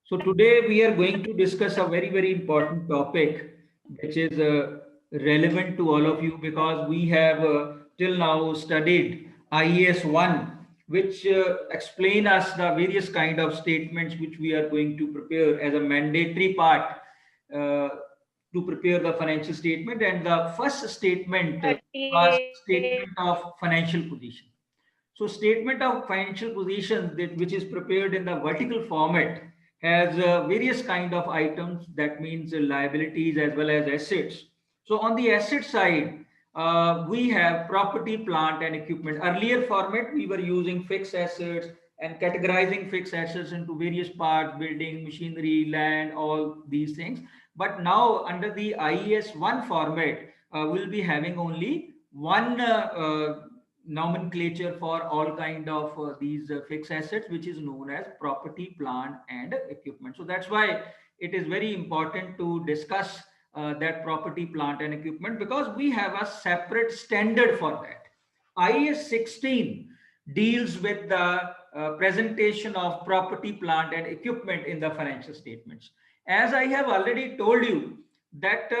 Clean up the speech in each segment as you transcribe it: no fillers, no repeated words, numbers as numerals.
So today we are going to discuss a very important topic which is relevant to all of you because we have till now studied IAS 1 which explain us the various kind of statements which we are going to prepare as a mandatory part uh, to prepare the financial statement, and the first statement was statement of financial position. So statement of financial position that which is prepared in the vertical format has various kind of items. That means liabilities as well as assets. So on the asset side, we have property, plant and equipment. Earlier format, we were using fixed assets and categorizing fixed assets into various parts, building, machinery, land, all these things. But now under the IES 1 format, we'll be having only one nomenclature for all kind of these fixed assets, which is known as property, plant and equipment. So that's why it is very important to discuss that property, plant and equipment, because we have a separate standard for that. IAS 16 deals with the presentation of property, plant and equipment in the financial statements. As I have already told you that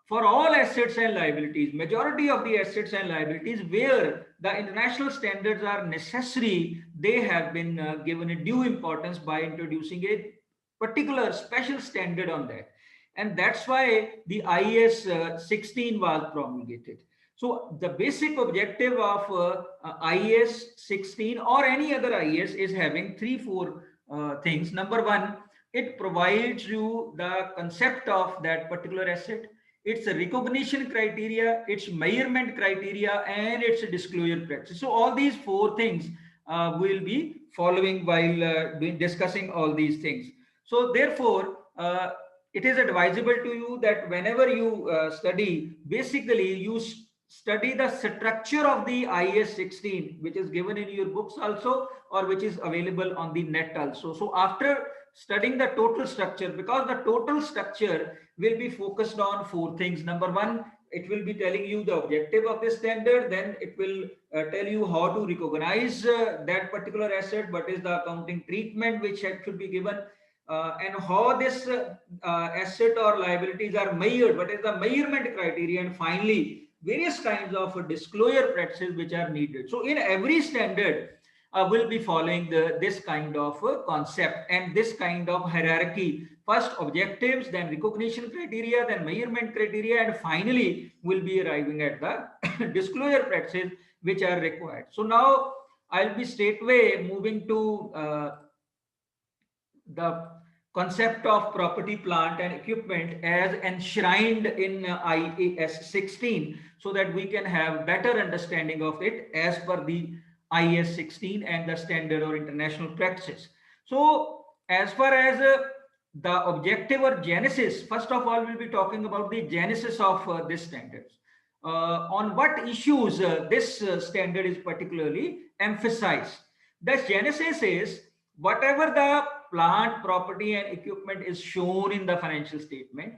for all assets and liabilities, majority of the assets and liabilities where the international standards are necessary, they have been given a due importance by introducing a particular special standard on that. And that's why the IAS 16 was promulgated. So the basic objective of IAS 16 or any other IAS is having four things. Number one, it provides you the concept of that particular asset, its recognition criteria, its measurement criteria, and its disclosure practice. So all these four things will be following while discussing all these things. So therefore, it is advisable to you that whenever you study, basically you study the structure of the IAS 16, which is given in your books also, or which is available on the net also. So after studying the total structure, because the total structure will be focused on four things. Number one, it will be telling you the objective of the standard. Then it will tell you how to recognize that particular asset, what is the accounting treatment which should be given, and how this asset or liabilities are measured, what is the measurement criteria, and finally various kinds of disclosure practices which are needed. So in every standard will be following this kind of concept and this kind of hierarchy. First objectives, then recognition criteria, then measurement criteria, and finally will be arriving at the disclosure practices which are required. So now I'll be straightway moving to the concept of property, plant and equipment as enshrined in IAS 16, so that we can have better understanding of it as per the IAS 16 and the standard or international practices. So as far as the objective or genesis, first of all we'll be talking about the genesis of this standards. On what issues this standard is particularly emphasized. The genesis is whatever the plant, property and equipment is shown in the financial statement,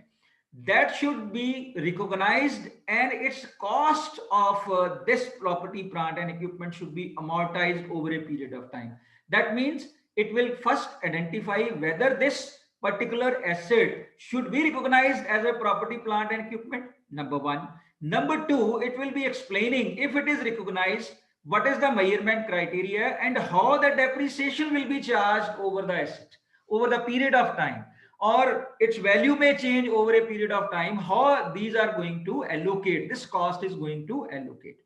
that should be recognized, and its cost of this property, plant and equipment should be amortized over a period of time. That means it will first identify whether this particular asset should be recognized as a property, plant and equipment, number one. Number two, it will be explaining, if it is recognized, what is the measurement criteria and how the depreciation will be charged over the asset over the period of time, or its value may change over a period of time, how these are going to allocate, this cost is going to allocate.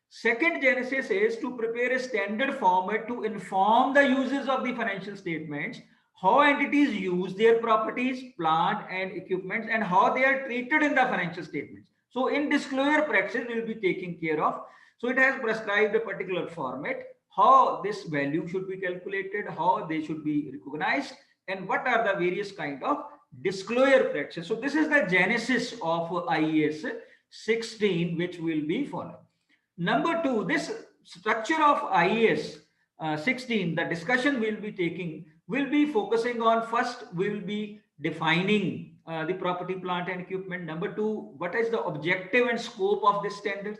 Second genesis is to prepare a standard format to inform the users of the financial statements, how entities use their properties, plant and equipment, and how they are treated in the financial statements. So in disclosure practice will be taken care of. So it has prescribed a particular format, how this value should be calculated, how they should be recognized, and what are the various kind of disclosure practices. So this is the genesis of IAS 16 which will be followed. Number two, this structure of IAS 16, the discussion we'll be taking will be focusing on, first we will be defining the property, plant and equipment. Number two, what is the objective and scope of this standard.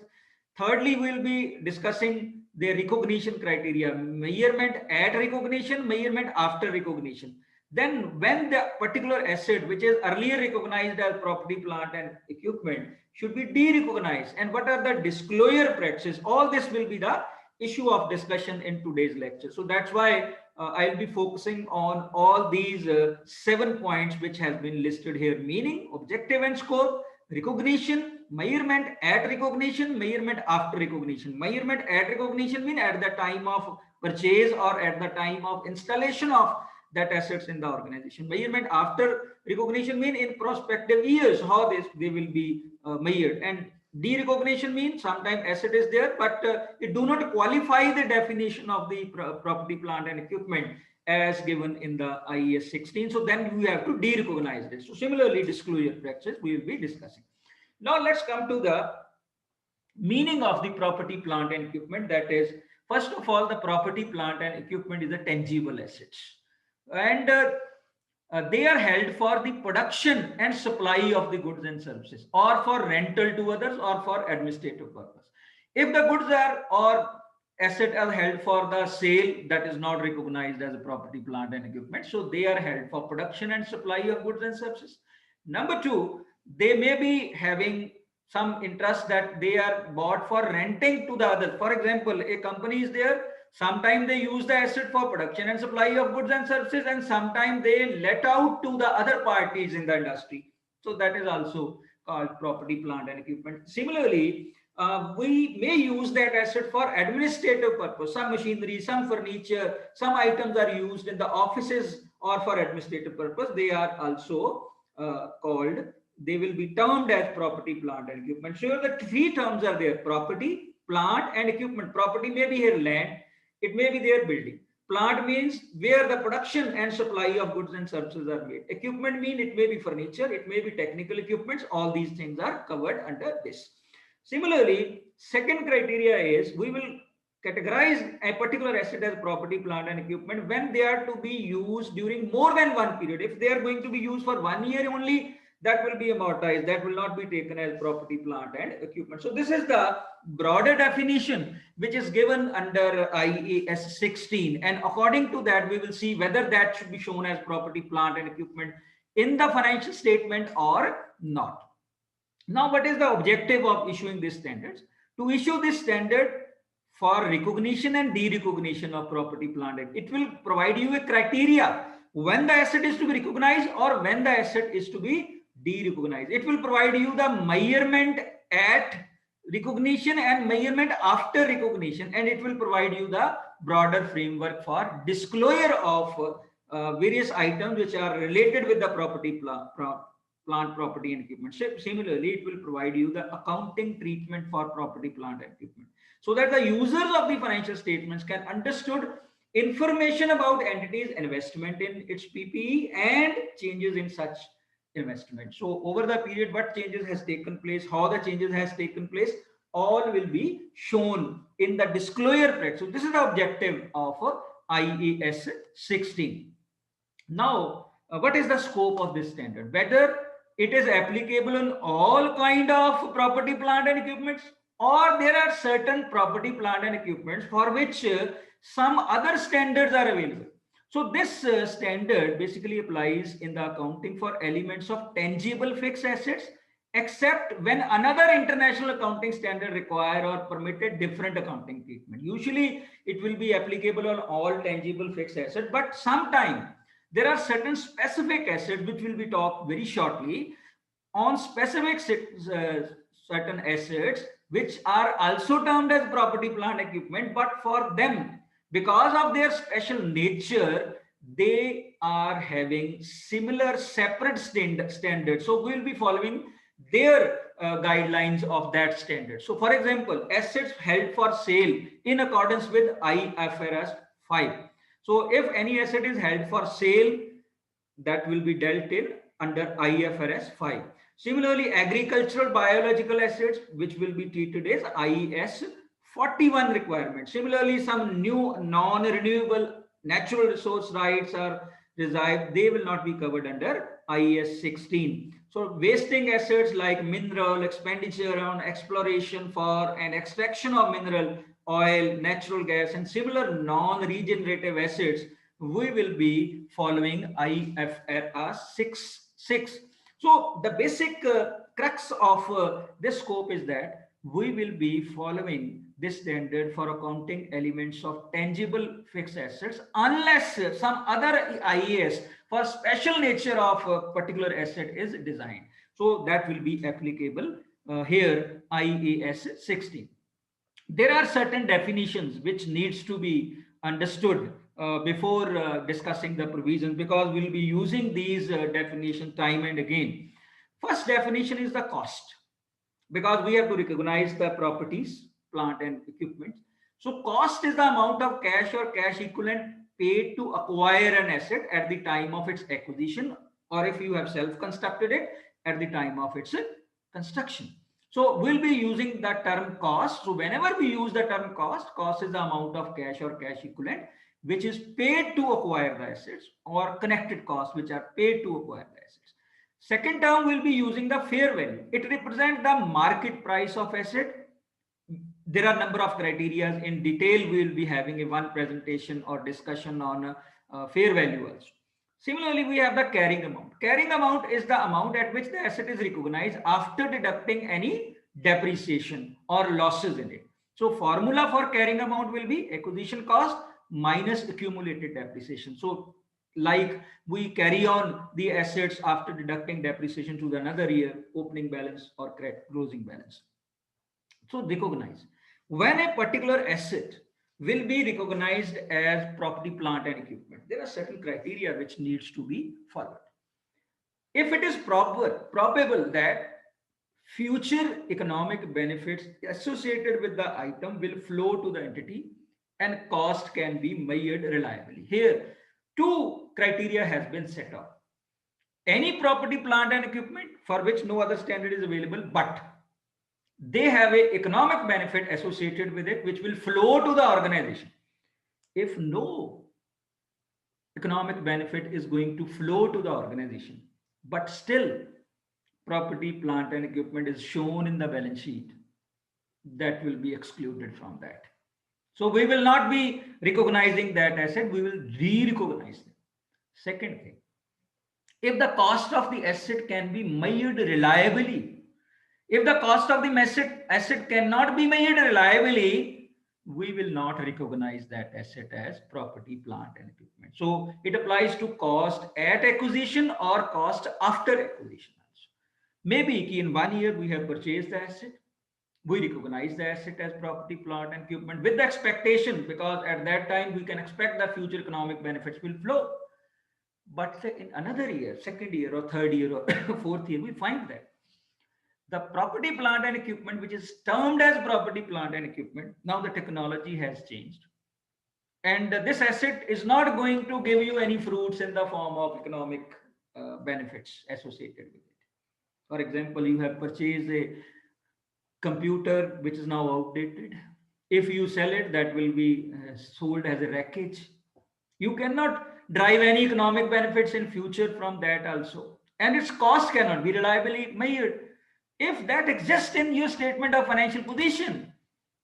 Thirdly, we'll be discussing the recognition criteria, measurement at recognition, measurement after recognition. then when the particular asset which is earlier recognized as property, plant and equipment should be de-recognized, and what are the disclosure practices, all this will be the issue of discussion in today's lecture. So that's why I'll be focusing on all these 7 points which has been listed here: meaning, objective and scope, recognition, measurement at recognition, measurement after recognition. Measurement at recognition means at the time of purchase or at the time of installation of that assets in the organization. Measurement after recognition means in prospective years how they will be measured. And de-recognition means sometimes asset is there, but it do not qualify the definition of the property, plant and equipment as given in the IES 16. So then you have to de-recognize this. So similarly, disclosure practices we will be discussing. Now let's come to the meaning of the property, plant and equipment. That is, first of all, the property, plant and equipment is a tangible assets, and they are held for the production and supply of the goods and services, or for rental to others, or for administrative purpose. If the goods are or asset are held for the sale, that is not recognized as a property, plant and equipment. So they are held for production and supply of goods and services. Number two, they may be having some interest that they are bought for renting to the others. For example, a company is there, sometimes they use the asset for production and supply of goods and services, and sometimes they let out to the other parties in the industry. So that is also called property, plant and equipment. Similarly, we may use that asset for administrative purpose. Some machinery, some furniture, some items are used in the offices or for administrative purpose. They are also called, they will be termed as property, plant and equipment. So the three terms are there: property, plant and equipment. Property may be here land, it may be their building. Plant means where the production and supply of goods and services are made. Equipment means it may be furniture, it may be technical equipments. All these things are covered under this. Similarly, second criteria is we will categorize a particular asset as property, plant and equipment when they are to be used during more than one period. If they are going to be used for 1 year only, that will be amortized, that will not be taken as property, plant and equipment. So this is the broader definition which is given under IES 16, and according to that we will see whether that should be shown as property, plant and equipment in the financial statement or not. Now, what is the objective of issuing these standards? To issue this standard for recognition and de-recognition of property, plant, it will provide you a criteria when the asset is to be recognized or when the asset is to be de-recognized. It will provide you the measurement at recognition and measurement after recognition, and it will provide you the broader framework for disclosure of various items which are related with the property, plant, property and equipment. Similarly, it will provide you the accounting treatment for property, plant and equipment, so that the users of the financial statements can understood information about entities investment in its PPE and changes in such investment. So over the period, what changes has taken place, how the changes has taken place, all will be shown in the disclosure practice. So this is the objective of IES 16. Now, what is the scope of this standard? Whether it is applicable on all kind of property, plant and equipments, or there are certain property, plant and equipments for which some other standards are available. So this standard basically applies in the accounting for elements of tangible fixed assets, except when another international accounting standard require or permitted different accounting treatment. Usually it will be applicable on all tangible fixed assets, but sometimes there are certain specific assets which will be talked very shortly on specific certain assets which are also termed as property, plant, equipment, but for them, because of their special nature, they are having similar separate standards. So we will be following their guidelines of that standard. So for example, assets held for sale in accordance with IFRS 5. So if any asset is held for sale, that will be dealt in under IFRS 5. Similarly, agricultural biological assets, which will be treated as IES 41 requirements. Similarly, some new non-renewable natural resource rights are reserved. They will not be covered under IES 16. So wasting assets like mineral expenditure on exploration for and extraction of mineral, oil, natural gas, and similar non-regenerative assets we will be following IFRS 6. So the basic crux of this scope is that we will be following this standard for accounting elements of tangible fixed assets unless some other IAS for special nature of a particular asset is designed. So that will be applicable here IAS 16. There are certain definitions which needs to be understood before discussing the provisions, because we'll be using these definitions time and again. First definition is the cost, because we have to recognize the properties, plant and equipment. So cost is the amount of cash or cash equivalent paid to acquire an asset at the time of its acquisition, or if you have self-constructed it, at the time of its construction. So we'll be using the term cost. So whenever we use the term cost, cost is the amount of cash or cash equivalent which is paid to acquire the assets, or connected costs which are paid to acquire the assets. Second term, we'll be using the fair value. It represents the market price of asset. There are a number of criteria. In detail, we will be having a one presentation or discussion on fair value also. Similarly, we have the carrying amount. Carrying amount is the amount at which the asset is recognized after deducting any depreciation or losses in it. So formula for carrying amount will be acquisition cost minus accumulated depreciation. So like we carry on the assets after deducting depreciation to another year, opening balance or closing balance. So recognize when a particular asset will be recognized as property, plant and equipment, there are certain criteria which needs to be followed. If it is probable that future economic benefits associated with the item will flow to the entity and cost can be measured reliably. Here, two criteria has been set up. Any property, plant and equipment for which no other standard is available, but they have a economic benefit associated with it which will flow to the organization. If no economic benefit is going to flow to the organization, but still property, plant and equipment is shown in the balance sheet, that will be excluded from that. So we will not be recognizing that asset, we will re-recognize them. Second thing, if the cost of the asset can be measured reliably, if the cost of the asset cannot be measured reliably, we will not recognize that asset as property, plant and equipment. So it applies to cost at acquisition or cost after acquisition also. Maybe in 1 year we have purchased the asset, we recognize the asset as property, plant and equipment with the expectation, because at that time we can expect the future economic benefits will flow. But in another year, second year or third year or fourth year, we find that the property, plant and equipment, which is termed as property, plant and equipment, now the technology has changed. And this asset is not going to give you any fruits in the form of economic benefits associated with it. For example, you have purchased a computer which is now outdated. If you sell it, that will be sold as a wreckage. You cannot drive any economic benefits in future from that also. And its cost cannot be reliably measured. If that exists in your statement of financial position,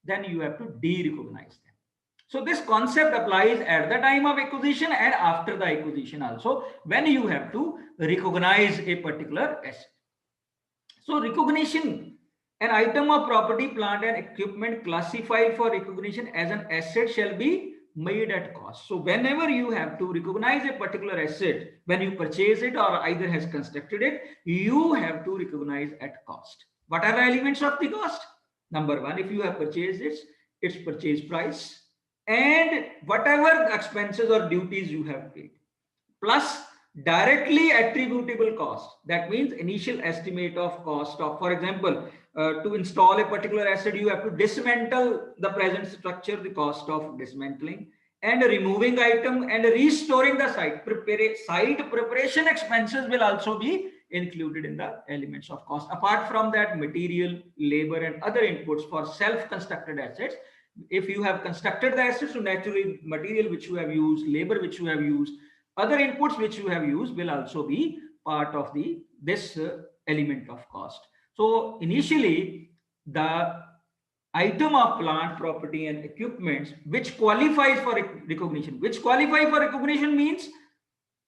then you have to de-recognize them. So this concept applies at the time of acquisition and after the acquisition also, when you have to recognize a particular asset. So recognition, an item of property, plant and equipment classified for recognition as an asset shall be made at cost. So whenever you have to recognize a particular asset, when you purchase it or either has constructed it, you have to recognize at cost. What are the elements of the cost? Number one, if you have purchased it, its purchase price and whatever expenses or duties you have paid, plus directly attributable cost. That means initial estimate of cost of, for example, to install a particular asset, you have to dismantle the present structure, the cost of dismantling and removing item and restoring the site. Site preparation expenses will also be included in the elements of cost. Apart from that, material, labor and other inputs for self-constructed assets. If you have constructed the assets, so naturally material which you have used, labor which you have used, other inputs which you have used will also be part of this element of cost. So initially the item of plant, property, and equipments which qualifies for recognition. Which qualify for recognition means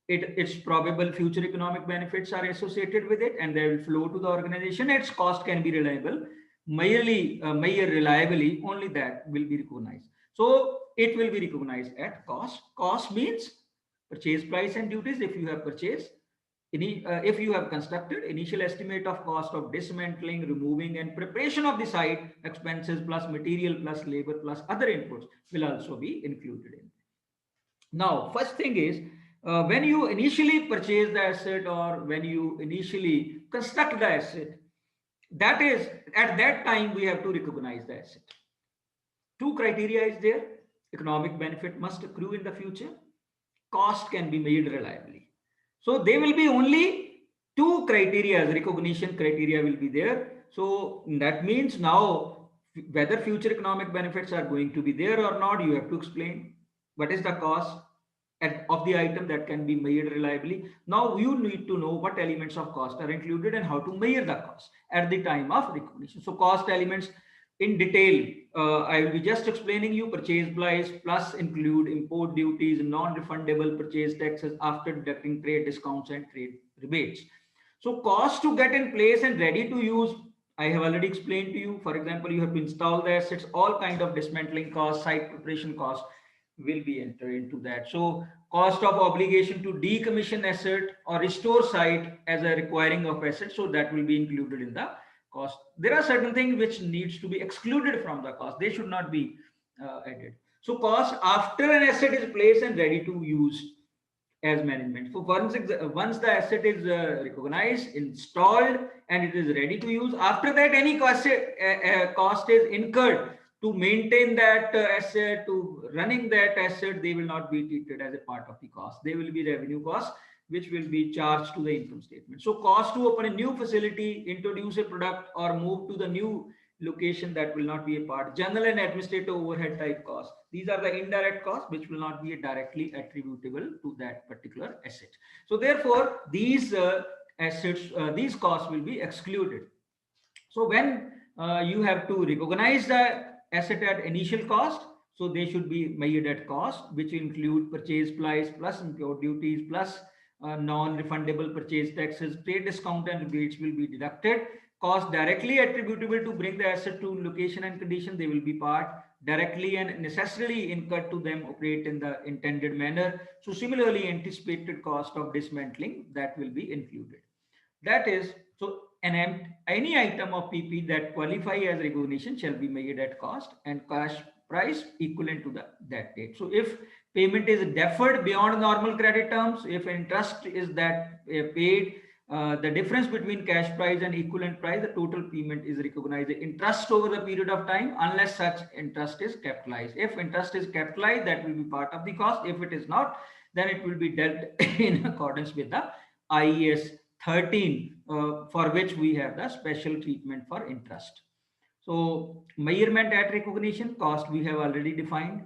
its probable future economic benefits are associated with it and they will flow to the organization. Its cost can be reliable, measure reliably, only that will be recognized. So it will be recognized at cost. Cost means purchase price and duties if you have purchased. If you have constructed, initial estimate of cost of dismantling, removing, and preparation of the site, expenses plus material plus labor plus other inputs will also be included in. Now, first thing is, when you initially purchase the asset or when you initially construct the asset, that is, at that time we have to recognize the asset. Two criteria is there: economic benefit must accrue in the future, cost can be made reliably. So there will be only two criteria, recognition criteria will be there. So that means now whether future economic benefits are going to be there or not, you have to explain what is the cost of the item that can be measured reliably. Now you need to know what elements of cost are included and how to measure the cost at the time of recognition. So cost elements in detail, I will be just explaining you. Purchase price plus include import duties, non-refundable purchase taxes after deducting trade discounts and trade rebates. So cost to get in place and ready to use, I have already explained to you. For example, you have to install the assets, all kind of dismantling costs, site preparation costs will be entered into that. So cost of obligation to decommission asset or restore site as a requiring of asset, so that will be included in the cost. There are certain things which needs to be excluded from the cost. They should not be added. So cost after an asset is placed and ready to use as management. So once the asset is recognized, installed, and it is ready to use, after that any cost is incurred to maintain that asset, to running that asset, they will not be treated as a part of the cost. They will be revenue costs which will be charged to the income statement. So cost to open a new facility, introduce a product, or move to the new location, that will not be a part. General and administrative overhead type costs, these are the indirect costs which will not be directly attributable to that particular asset. So therefore these assets, these costs will be excluded. So when you have to recognize the asset at initial cost, so they should be measured at cost, which include purchase price plus import duties plus non-refundable purchase taxes, trade discount and rebates will be deducted. Cost directly attributable to bring the asset to location and condition, they will be part. Directly and necessarily incurred to them operate in the intended manner. So similarly, anticipated cost of dismantling, that will be included. That is, so any item of PP that qualify as recognition shall be made at cost and cash price equivalent to that date. So if payment is deferred beyond normal credit terms, if interest is that paid, the difference between cash price and equivalent price, the total payment is recognized interest over the period of time unless such interest is capitalized. If interest is capitalized, that will be part of the cost. If it is not, then it will be dealt in accordance with the IAS 13, for which we have the special treatment for interest. So measurement at recognition, cost we have already defined.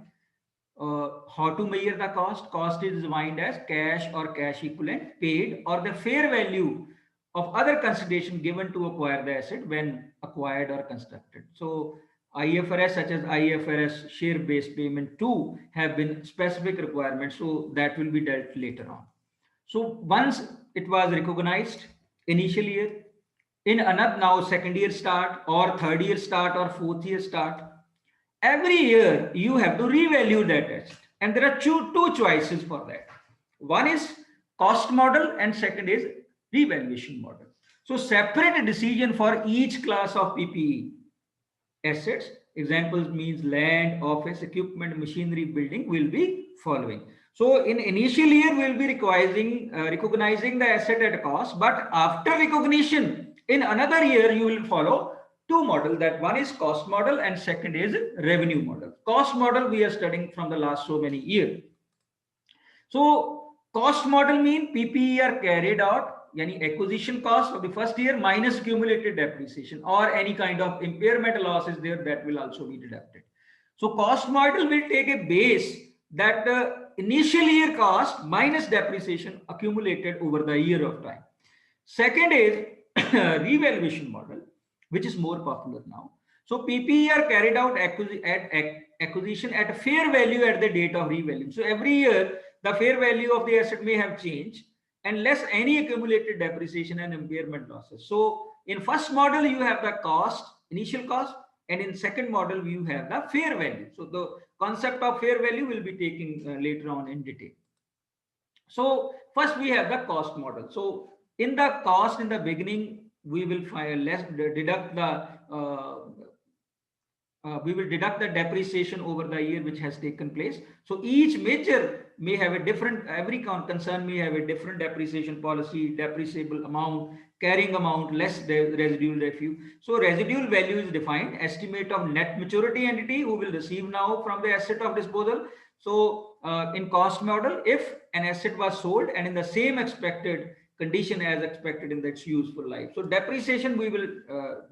How to measure the cost? Cost is defined as cash or cash equivalent paid or the fair value of other consideration given to acquire the asset when acquired or constructed. So IFRS such as IFRS share-based payment 2 have been specific requirements, so that will be dealt later on. So once it was recognized initial year, in another now second year start or third year start or fourth year start, every year you have to revalue that asset, and there are two choices for that. One is cost model and second is revaluation model. So separate decision for each class of PPE assets, examples means land, office, equipment, machinery, building, will be following. So in initial year we will be recognizing the asset at cost, but after recognition in another year you will follow two model. That one is cost model and second is revenue model. Cost model we are studying from the last so many years. So cost model mean PPE are carried out, yani acquisition cost of the first year minus accumulated depreciation, or any kind of impairment loss is there, that will also be deducted. So cost model will take a base that initial year cost minus depreciation accumulated over the year of time. Second is revaluation model, which is more popular now. So PPE are carried out acquisition at fair value at the date of revalue. So every year the fair value of the asset may have changed, and less any accumulated depreciation and impairment losses. So in first model you have the cost, initial cost, and in second model you have the fair value. So the concept of fair value will be taken later on in detail. So first we have the cost model. So in the cost, in the beginning, we will deduct the we will deduct the depreciation over the year which has taken place. So each major may have a different, every concern may have a different depreciation policy, depreciable amount, carrying amount, less the residual value. So residual value is defined, estimate of net maturity entity who will receive now from the asset of disposal. So in cost model, if an asset was sold and in the same expected condition as expected in its useful life. So depreciation we will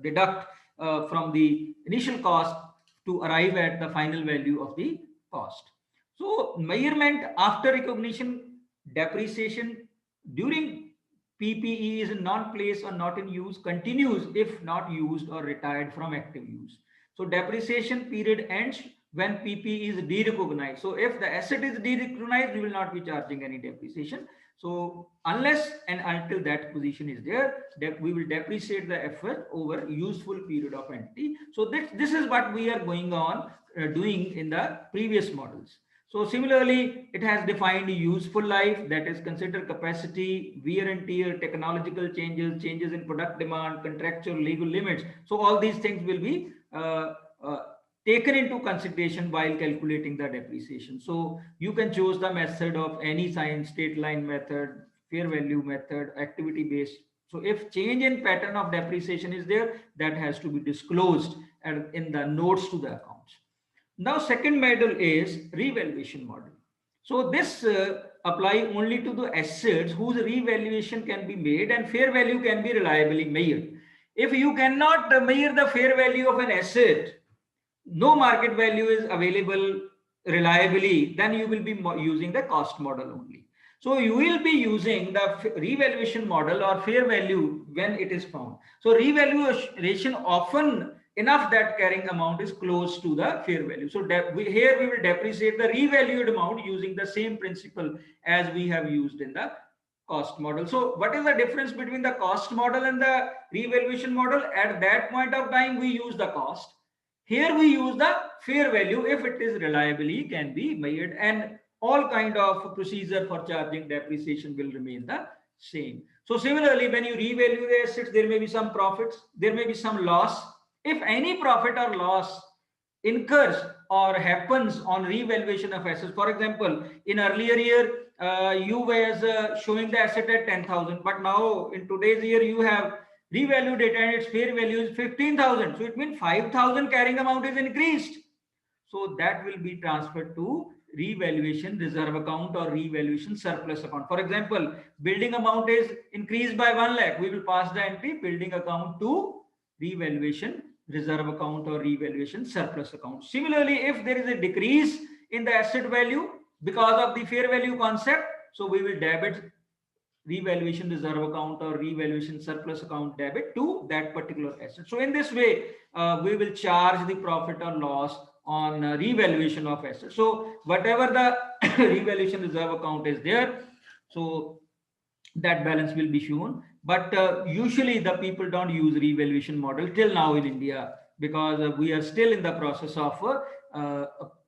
deduct from the initial cost to arrive at the final value of the cost. So measurement after recognition, depreciation during PPE is in non-place or not in use continues if not used or retired from active use. So depreciation period ends when PPE is de-recognized. So if the asset is de-recognized, we will not be charging any depreciation. So unless and until that position is there, we will depreciate the effort over useful period of entity. So this is what we are going on doing in the previous models. So similarly, it has defined useful life, that is consider capacity, wear and tear, technological changes, changes in product demand, contractual legal limits. So all these things will be taken into consideration while calculating the depreciation. So you can choose the method of any sign, straight line method, fair value method, activity based. So if change in pattern of depreciation is there, that has to be disclosed in the notes to the accounts. Now second model is revaluation model. So this apply only to the assets whose revaluation can be made and fair value can be reliably measured. If you cannot measure the fair value of an asset, no market value is available reliably, then you will be using the cost model only. So you will be using the revaluation model or fair value when it is found. So revaluation often enough that carrying amount is close to the fair value. So here we will depreciate the revalued amount using the same principle as we have used in the cost model. So what is the difference between the cost model and the revaluation model? At that point of time, we use the cost. Here we use the fair value if it is reliably can be measured, and all kind of procedure for charging depreciation will remain the same. So similarly, when you revalue the assets, there may be some profits, there may be some loss. If any profit or loss incurs or happens on revaluation of assets, for example, in earlier year, you were showing the asset at 10,000, but now in today's year, you have revalued it and its fair value is 15,000. So it means 5,000 carrying amount is increased. So that will be transferred to revaluation reserve account or revaluation surplus account. For example, building amount is increased by 1 lakh. We will pass the entry building account to revaluation reserve account or revaluation surplus account. Similarly, if there is a decrease in the asset value because of the fair value concept, so we will debit revaluation reserve account or revaluation surplus account debit to that particular asset. So in this way, we will charge the profit or loss on revaluation of assets. So whatever the revaluation reserve account is there, so that balance will be shown. But usually the people don't use revaluation model till now in India, because we are still in the process of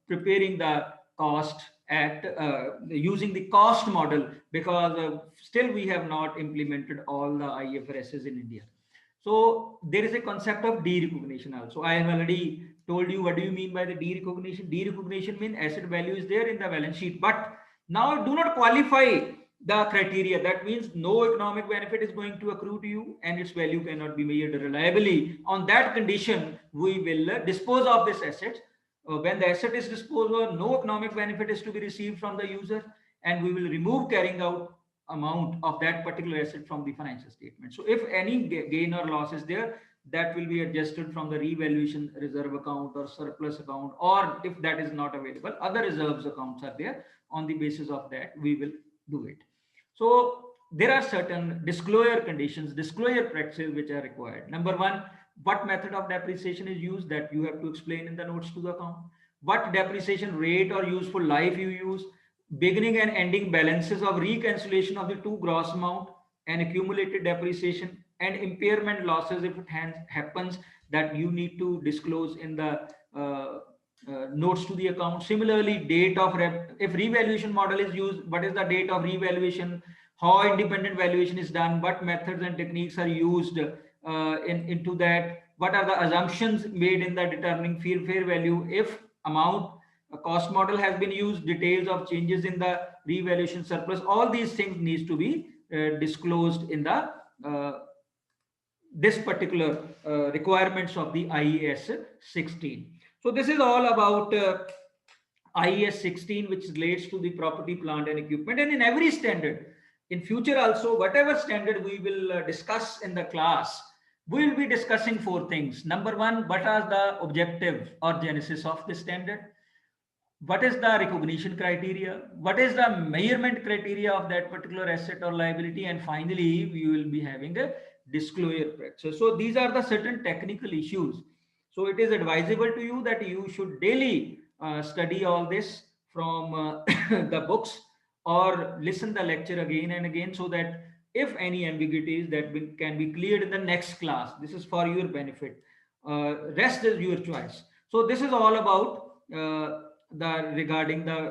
preparing the cost at using the cost model, because still we have not implemented all the IFRSs in India. So there is a concept of derecognition also. I have already told you what do you mean by the derecognition. Derecognition means asset value is there in the balance sheet, but now do not qualify the criteria. That means no economic benefit is going to accrue to you and its value cannot be measured reliably. On that condition, we will dispose of this asset. When the asset is disposed of, no economic benefit is to be received from the user, and we will remove carrying out amount of that particular asset from the financial statement. So if any gain or loss is there, that will be adjusted from the revaluation reserve account or surplus account, or if that is not available, other reserves accounts are there. On the basis of that, we will do it. So there are certain disclosure conditions, disclosure practices which are required. Number one, what method of depreciation is used, that you have to explain in the notes to the account, what depreciation rate or useful life you use, beginning and ending balances of reconciliation of the two gross amount and accumulated depreciation, and impairment losses if it happens, that you need to disclose in the notes to the account. Similarly, date of if revaluation model is used, what is the date of revaluation, how independent valuation is done, what methods and techniques are used into that, what are the assumptions made in the determining fair value, if amount a cost model has been used, details of changes in the revaluation surplus, all these things needs to be disclosed in the this particular requirements of the IES 16. So this is all about IES 16, which relates to the property, plant and equipment. And in every standard, in future also, whatever standard we will discuss in the class, we will be discussing four things. Number one, what are the objective or genesis of the standard? What is the recognition criteria, what is the measurement criteria of that particular asset or liability, and finally we will be having a disclosure practice. So these are the certain technical issues. So it is advisable to you that you should daily study all this from the books, or listen the lecture again and again, so that if any ambiguities that can be cleared in the next class, this is for your benefit. Rest is your choice. So this is all about the regarding the